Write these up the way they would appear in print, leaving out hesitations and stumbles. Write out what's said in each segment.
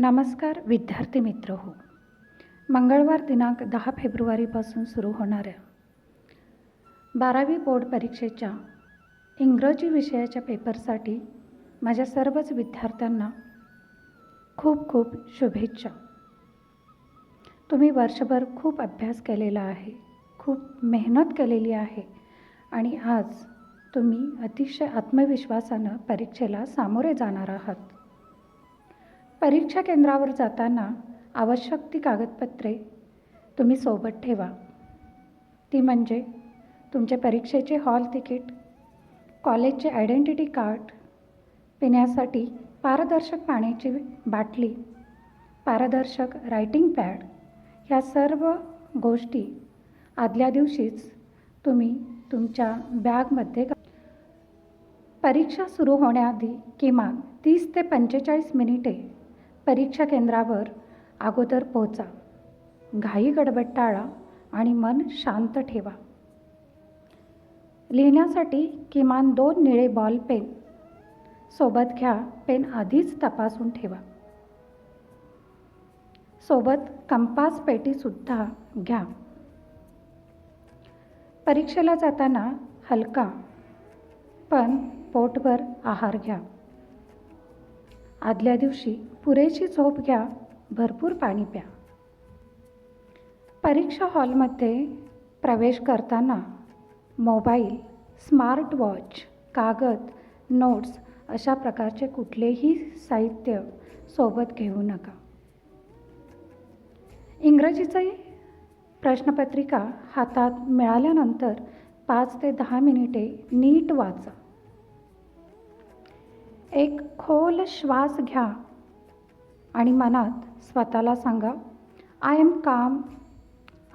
नमस्कार विद्यार्थी मित्र हो. मंगळवार दिनांक 10 फेब्रुवारीपासून सुरू होणाऱ्या 12वी बोर्ड परीक्षेच्या इंग्रजी विषयाच्या पेपरसाठी माझ्या सर्वच विद्यार्थ्यांना खूप खूप शुभेच्छा. तुम्ही वर्षभर खूप अभ्यास केलेला आहे, खूप मेहनत केलेली आहे आणि आज तुम्ही अतिशय आत्मविश्वासानं परीक्षेला सामोरे जाणार आहात. परीक्षा केंद्रावर जाताना आवश्यक ती कागदपत्रे तुम्ही सोबत ठेवा. ती म्हणजे तुमचे परीक्षेचे हॉल तिकीट, कॉलेजचे आयडेंटिटी कार्ड, पिण्यासाठी पारदर्शक पाण्याची बाटली, पारदर्शक रायटिंग पॅड ह्या सर्व गोष्टी आदल्या दिवशीच तुम्ही तुमच्या बॅगमध्ये परीक्षा सुरू होण्याआधी किमान 30 ते 45 मिनिटे परीक्षा केंद्रावर अगोदर पोहोचा. घाई गडबड टाळा आणि मन शांत ठेवा. लिहिण्यासाठी किमान 2 निळे बॉल पेन सोबत घ्या. पेन आधीच तपासून ठेवा. सोबत कंपास पेटीसुद्धा घ्या. परीक्षेला जाताना हलका पण पोटभर आहार घ्या. आदल्या दिवशी पुरेशी झोप घ्या. भरपूर पाणी प्या. परीक्षा हॉलमध्ये प्रवेश करताना मोबाईल, स्मार्ट वॉच, कागद, नोट्स अशा प्रकारचे कुठलेही साहित्य सोबत घेऊ नका. इंग्रजीची प्रश्नपत्रिका हातात मिळाल्यानंतर 5 ते 10 मिनिटे नीट वाचा. एक खोल श्वास घ्या आणि मनात स्वतःला सांगा, I am calm,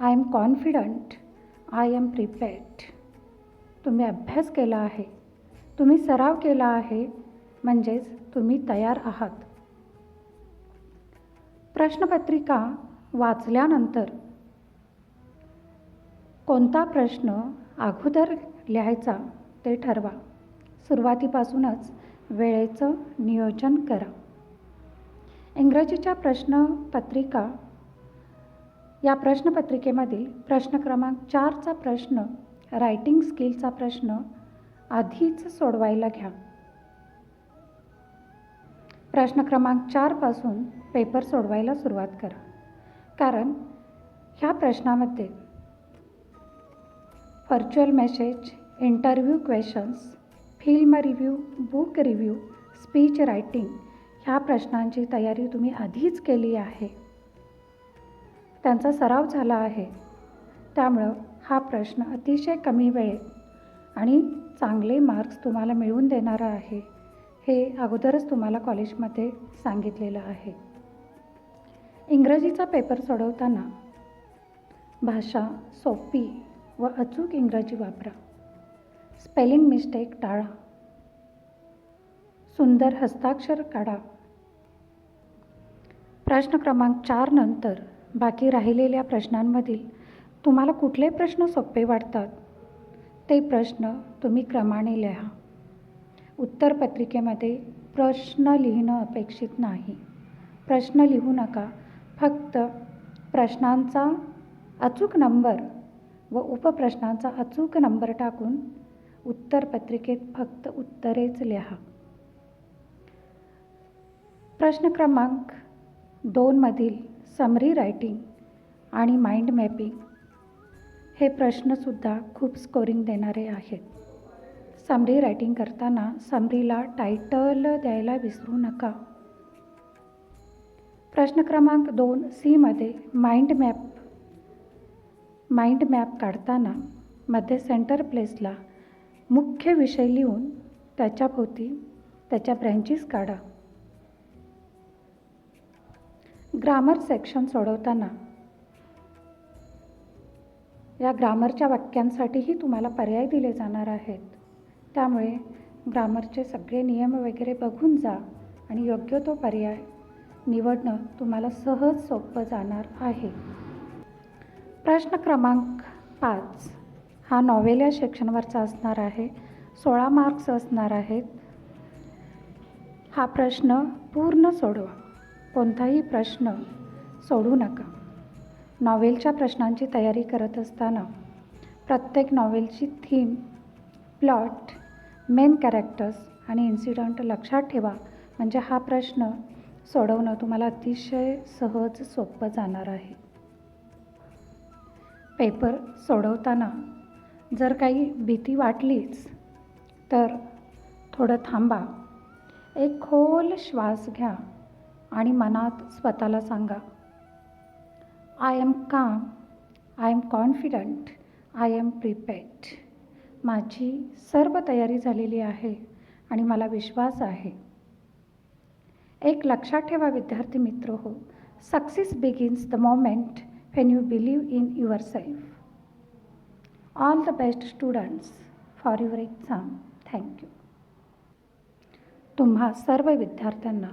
I am confident, I am prepared. तुम्ही अभ्यास केला आहे, तुम्ही सराव केला आहे, म्हणजेच तुम्ही तयार आहात. प्रश्नपत्रिका वाचल्यानंतर कोणता प्रश्न अगोदर लिहायचा ते ठरवा. सुरुवातीपासूनच वेळेचं नियोजन करा. इंग्रजीच्या प्रश्नपत्रिका या प्रश्नपत्रिकेमधील प्रश्न क्रमांक 4चा प्रश्न, रायटिंग स्किलचा प्रश्न आधीच सोडवायला घ्या. प्रश्न क्रमांक 4पासून पेपर सोडवायला सुरुवात करा. कारण ह्या प्रश्नामध्ये virtual message, interview questions, film review, book review, speech writing ह्या प्रश्नांची तयारी तुम्ही आधीच केली आहे, त्यांचा सराव झाला आहे. त्यामुळं हा प्रश्न अतिशय कमी वेळेत आणि चांगले मार्क्स तुम्हाला मिळवून देणारा आहे, हे अगोदरच तुम्हाला कॉलेजमध्ये सांगितलेलं आहे. इंग्रजीचा पेपर सोडवताना भाषा सोपी व अचूक इंग्रजी वापरा. स्पेलिंग मिस्टेक टाळा. सुंदर हस्ताक्षर काढा. प्रश्न क्रमांक 4 नंतर बाकी राहिलेल्या प्रश्नांमधील तुम्हाला कुठले प्रश्न सोपे वाटतात ते प्रश्न तुम्ही क्रमाने लिहा. उत्तरपत्रिकेमध्ये प्रश्न लिहिणं अपेक्षित नाही. प्रश्न लिहू नका. फक्त प्रश्नांचा अचूक नंबर व उपप्रश्नांचा अचूक नंबर टाकून उत्तरपत्रिकेत फक्त उत्तरेच लिहा. प्रश्न क्रमांक 2 मधील समरी रायटिंग आणि माइंड मॅपिंग हे प्रश्नसुद्धा खूप स्कोरिंग देणारे आहेत. समरी रायटिंग करताना समरीला टायटल द्यायला विसरू नका. प्रश्न क्रमांक 2C मध्ये माइंड मॅप काढताना मध्ये सेंटर प्लेसला मुख्य विषय लिहून त्याच्याभोवती त्याच्या ब्रँचेस काढा. ग्रामर सेक्शन सोडवताना या ग्रामरच्या वाक्यांसाठीही तुम्हाला पर्याय दिले जाणार आहेत. त्यामुळे ग्रामरचे सगळे नियम वगैरे बघून जा आणि योग्य तो पर्याय निवडणं तुम्हाला सहज सोपं जाणार आहे. प्रश्न क्रमांक 5 हा नॉवेल या सेक्शनवरचा असणार आहे. 16 मार्क्स असणार आहेत. हा प्रश्न पूर्ण सोडवा. कोणताही प्रश्न सोडू नका. नॉवेलच्या प्रश्नांची तयारी करत असताना प्रत्येक नॉवेलची थीम, प्लॉट, मेन कॅरेक्टर्स आणि इन्सिडंट लक्षात ठेवा. म्हणजे हा प्रश्न सोडवणं तुम्हाला अतिशय सहज सोपं जाणार आहे. पेपर सोडवताना जर काही भीती वाटलीच तर थोडं थांबा, एक खोल श्वास घ्या आणि मनात स्वतःला सांगा, I am calm, I am confident, I am prepared. माझी सर्व तयारी झालेली आहे आणि मला विश्वास आहे. एक लक्षात ठेवा विद्यार्थी मित्र हो, success begins the moment when you believe in your self. All the best students for your exam. Thank you. तुम्हा सर्व विद्यार्थ्यांना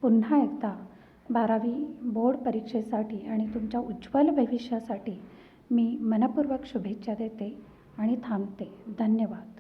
पुन्हा एकदा 12वी बोर्ड परीक्षेसाठी आणि तुमच्या उज्ज्वल भविष्यासाठी मी मनपूर्वक शुभेच्छा देते आणि थांबते. धन्यवाद.